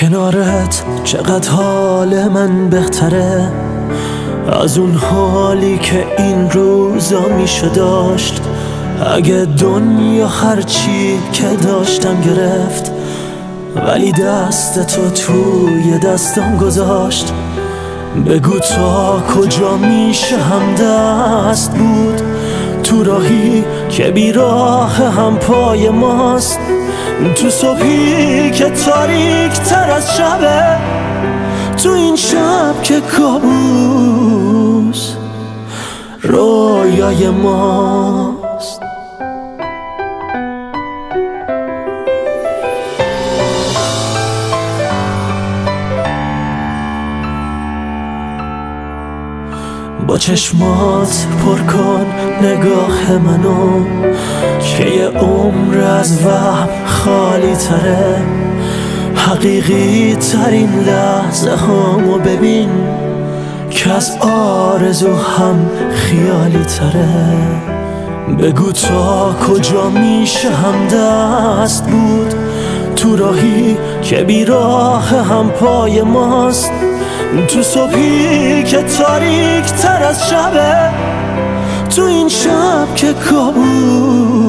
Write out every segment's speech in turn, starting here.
کنارت چقدر حال من بهتره از اون حالی که این روزا میشه داشت. اگه دنیا هرچی که داشتم گرفت، ولی دست تو توی دستم گذاشت. بگو تا کجا میشه همدست بود تو راهی که بیراه هم پای ماست، تو صبحی که تاریک تر از شبه، تو این شب که کابوس رویای ماست. با چشمات پر کن نگاه منو که یه عمر از وهم خالی تره. حقیقی ترین لحظه هامو ببین که از آرزو هم خیالی تره. بگو تا کجا میشه همدست بود تو راهی که بیراه هم پای ماست، تو صبحی که تاریک تر از شبه، تو این شب که کابوس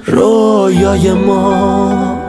رویای ما.